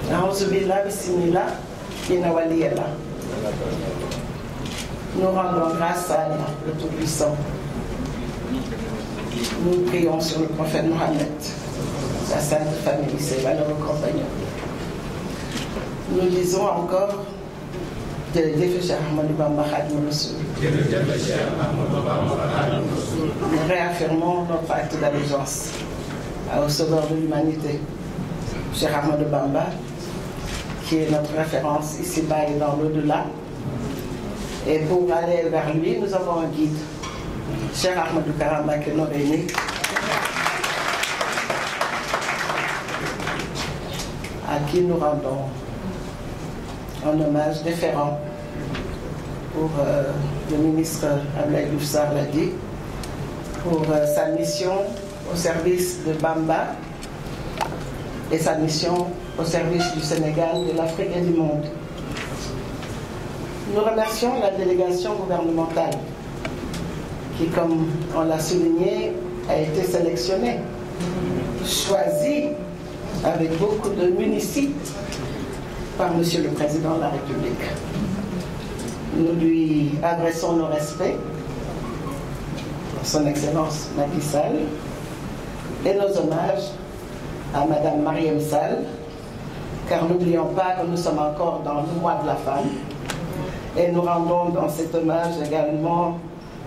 Nous rendons grâce à Allah, le Tout-Puissant. Nous prions sur le prophète Mohammed, sa sainte famille, ses valeureux compagnons. Nous disons encore de Cheikh Ahmadou Bamba Khadimou Rassoul. Nous réaffirmons notre acte d'allégeance au Sauveur de l'humanité, Cheikh Ahmadou Bamba, qui est notre référence ici-bas et dans l'au-delà. Et pour aller vers lui, nous avons un guide, Cheikh Ahmadou Kara Mbacké Noreyni, à qui nous rendons un hommage déférent pour le ministre Abdoulaye Diouf Sarr l'a dit, pour sa mission au service de Bamba et sa mission au service du Sénégal, de l'Afrique et du monde. Nous remercions la délégation gouvernementale qui, comme on l'a souligné, a été sélectionnée, choisie avec beaucoup de munitions par Monsieur le Président de la République. Nous lui adressons nos respects, Son Excellence Macky Sall, et nos hommages à Madame Marième Sall, car n'oublions pas que nous sommes encore dans le mois de la femme, et nous rendons dans cet hommage également,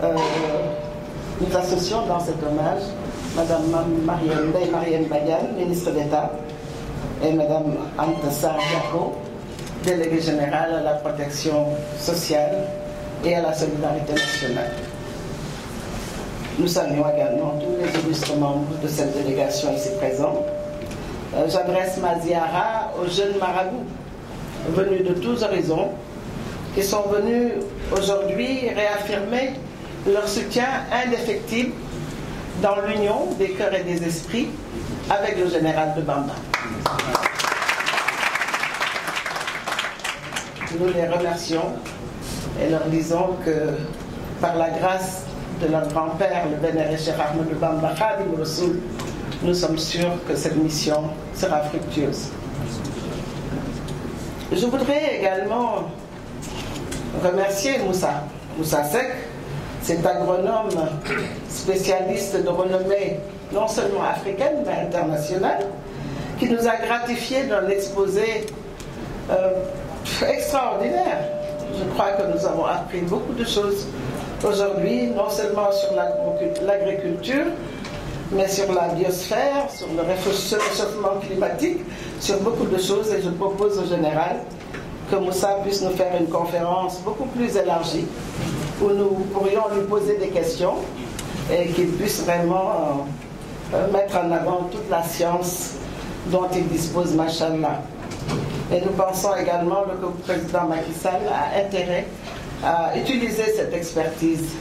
nous associons dans cet hommage Madame Marième Badiane, ministre d'État, et Madame Anta Sarr Diako, déléguée générale à la protection sociale et à la solidarité nationale. Nous saluons également tous les illustres membres de cette délégation ici présents. J'adresse ma ziara aux jeunes marabouts venus de tous horizons qui sont venus aujourd'hui réaffirmer leur soutien indéfectible dans l'union des cœurs et des esprits avec le général de Bamba. Nous les remercions et leur disons que par la grâce de leur grand-père, le vénéré Cheikh Ahmadou Bamba Khadimou Rassoul, nous sommes sûrs que cette mission sera fructueuse. Je voudrais également remercier Moussa Seck, cet agronome spécialiste de renommée non seulement africaine mais internationale, qui nous a gratifié d'un exposé extraordinaire. Je crois que nous avons appris beaucoup de choses aujourd'hui, non seulement sur l'agriculture, mais sur la biosphère, sur le réchauffement climatique, sur beaucoup de choses. Et je propose au général que Moussa puisse nous faire une conférence beaucoup plus élargie, où nous pourrions lui poser des questions et qu'il puisse vraiment mettre en avant toute la science dont il dispose, machallah. Et nous pensons également que le président Macky Sall a intérêt à utiliser cette expertise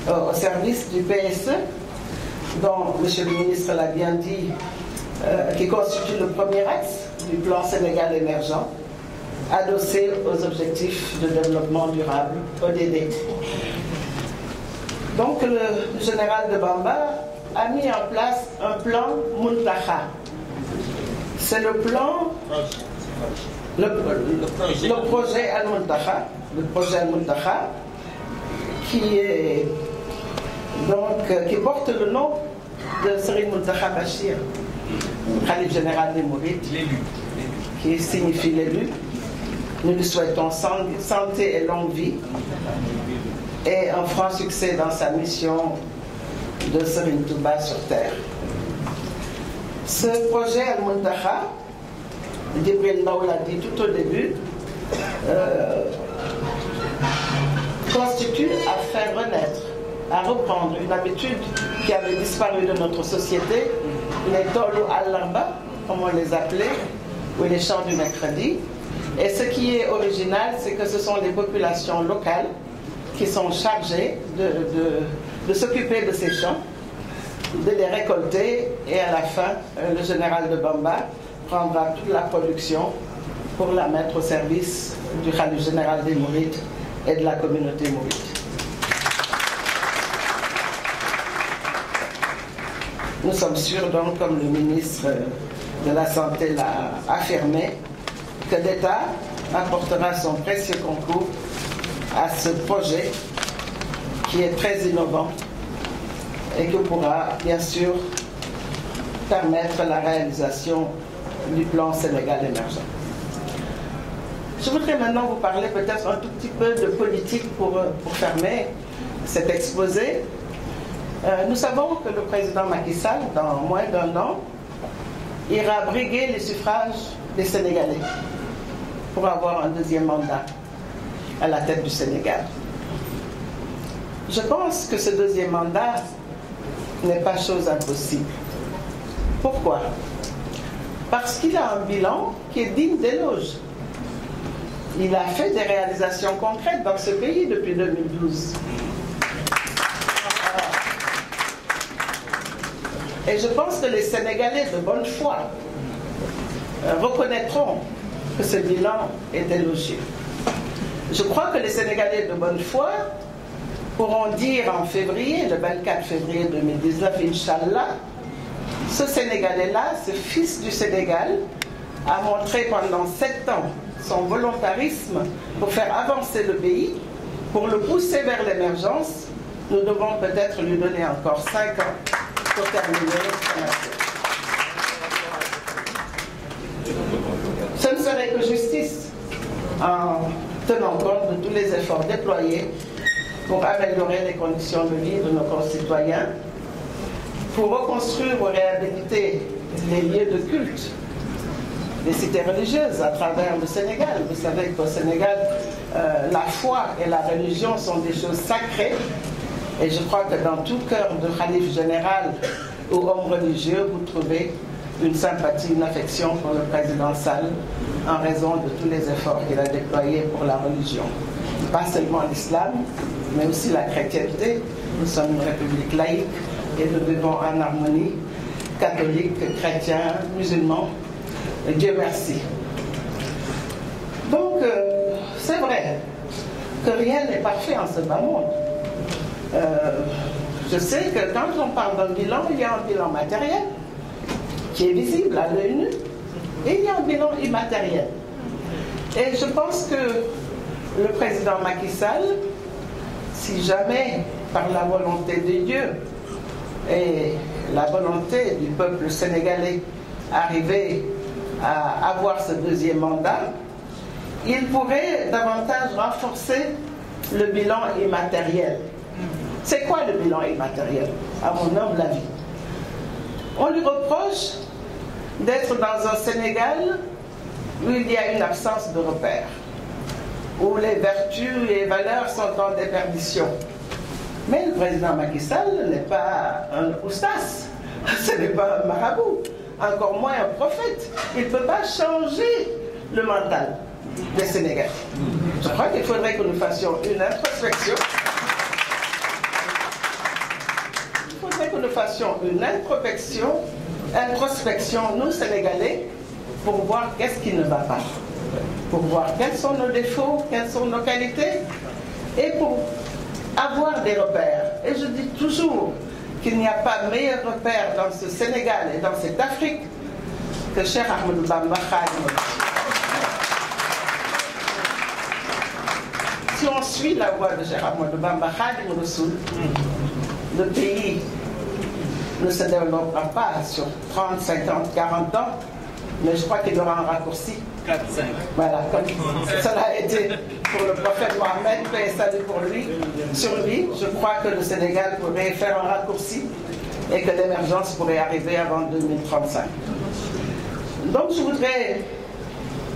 au service du PSE, dont M. le ministre l'a bien dit, qui constitue le premier axe du plan Sénégal émergent, adossé aux objectifs de développement durable, ODD. Donc le général de Bamba a mis en place un plan Muntaha. C'est le plan, le projet Al-Muntaha, qui porte le nom de Serigne Mountakha Bachir, Khalife général des Mourides, qui signifie l'élu. Nous lui souhaitons santé et longue vie et un franc succès dans sa mission de Serigne Touba sur terre. Ce projet Al-Muntaha, Djibril Ndaw l'a dit tout au début, constitue à faire renaître, à reprendre une habitude qui avait disparu de notre société, les tolu al-larba, comme on les appelait, ou les chants du mercredi. Et ce qui est original, c'est que ce sont les populations locales qui sont chargées de s'occuper de ces chants, de les récolter, et à la fin, le général de Bamba prendra toute la production pour la mettre au service du Khalife général des Mourides et de la communauté mouride. Nous sommes sûrs donc, comme le ministre de la Santé l'a affirmé, que l'État apportera son précieux concours à ce projet qui est très innovant et qui pourra bien sûr permettre la réalisation du plan Sénégal émergent. Je voudrais maintenant vous parler peut-être un tout petit peu de politique pour fermer cet exposé. Nous savons que le président Macky Sall, dans moins d'1 an, ira briguer les suffrages des Sénégalais pour avoir un 2e mandat à la tête du Sénégal. Je pense que ce 2e mandat n'est pas chose impossible. Pourquoi? Parce qu'il a un bilan qui est digne d'éloge. Il a fait des réalisations concrètes dans ce pays depuis 2012. Et je pense que les Sénégalais de bonne foi reconnaîtront que ce bilan est élogieux. Je crois que les Sénégalais de bonne foi pourront dire en février, le 24 février 2019, Inch'Allah, ce Sénégalais-là, ce fils du Sénégal, a montré pendant 7 ans son volontarisme pour faire avancer le pays, pour le pousser vers l'émergence. Nous devons peut-être lui donner encore 5 ans pour terminer l'exploitation. Ce ne serait que justice en tenant compte de tous les efforts déployés pour améliorer les conditions de vie de nos concitoyens, pour reconstruire ou réhabiliter les lieux de culte des cités religieuses à travers le Sénégal. Vous savez qu'au Sénégal, la foi et la religion sont des choses sacrées. Et je crois que dans tout cœur de khalife général ou homme religieux, vous trouvez une sympathie, une affection pour le président Sall en raison de tous les efforts qu'il a déployés pour la religion. Pas seulement l'islam, mais aussi la chrétienté. Nous sommes une république laïque et nous vivons en harmonie, catholiques, chrétiens, musulmans. Et Dieu merci. Donc, c'est vrai que rien n'est parfait en ce bas monde. Je sais que quand on parle d'un bilan, il y a un bilan matériel qui est visible à l'œil nu et il y a un bilan immatériel. Et je pense que le président Macky Sall, si jamais par la volonté de Dieu et la volonté du peuple sénégalais arrivait à avoir ce 2e mandat, il pourrait davantage renforcer le bilan immatériel. C'est quoi le bilan immatériel, à mon humble avis? On lui reproche d'être dans un Sénégal où il y a une absence de repères, où les vertus et les valeurs sont en déperdition. Mais le président Macky Sall n'est pas un oustas, ce n'est pas un marabout, encore moins un prophète. Il ne peut pas changer le mental des Sénégalais. Je crois qu'il faudrait que nous fassions une introspection. Introspection, nous Sénégalais, pour voir qu'est-ce qui ne va pas, pour voir quels sont nos défauts, quelles sont nos qualités, et pour avoir des repères. Et je dis toujours qu'il n'y a pas meilleur repère dans ce Sénégal et dans cette Afrique que Cheikh Ahmadou Bamba Khadim. Si on suit la voie de Cheikh Ahmadou Bamba Khadim Rassoul, le pays ne se développera pas sur 30, 50, 40 ans, mais je crois qu'il y aura un raccourci. 4-5. Voilà, comme cela a été pour le prophète Mohamed, paix et salut pour lui. Sur lui, je crois que le Sénégal pourrait faire un raccourci et que l'émergence pourrait arriver avant 2035. Donc je voudrais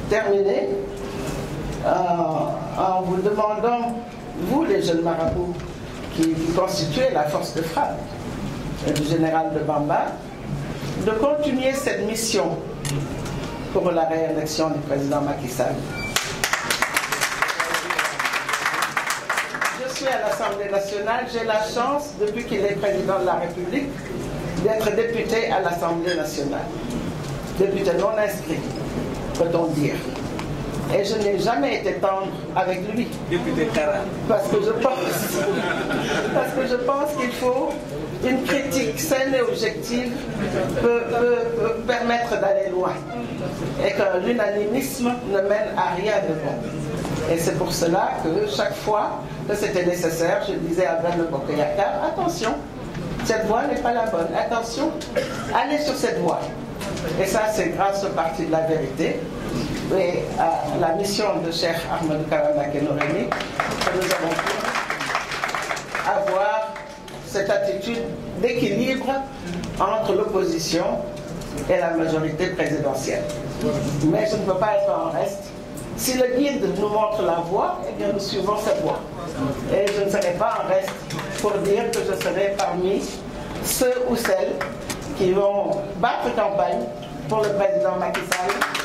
terminer en vous demandant, vous les jeunes marabouts qui constituez la force de frappe du général de Bamba, de continuer cette mission pour la réélection du président Macky Sall. Je suis à l'Assemblée nationale, j'ai la chance, depuis qu'il est président de la République, d'être député à l'Assemblée nationale. Député non inscrit, peut-on dire. Et je n'ai jamais été tendre avec lui. Député Tara. Parce que je pense qu'il faut une critique saine et objective peut permettre d'aller loin et que l'unanimisme ne mène à rien de bon. Et c'est pour cela que chaque fois que c'était nécessaire, je disais à Ben Bokoyaka, attention, cette voie n'est pas la bonne, attention, allez sur cette voie. Et ça, c'est grâce au Parti de la Vérité et à la mission de Cheikh Ahmadou Kara Mbacké Noreyni que nous avons pu avoir cette attitude d'équilibre entre l'opposition et la majorité présidentielle. Mais je ne peux pas être en reste. Si le guide nous montre la voie, eh bien nous suivons cette voie. Et je ne serai pas en reste pour dire que je serai parmi ceux ou celles qui vont battre campagne pour le président Macky Sall.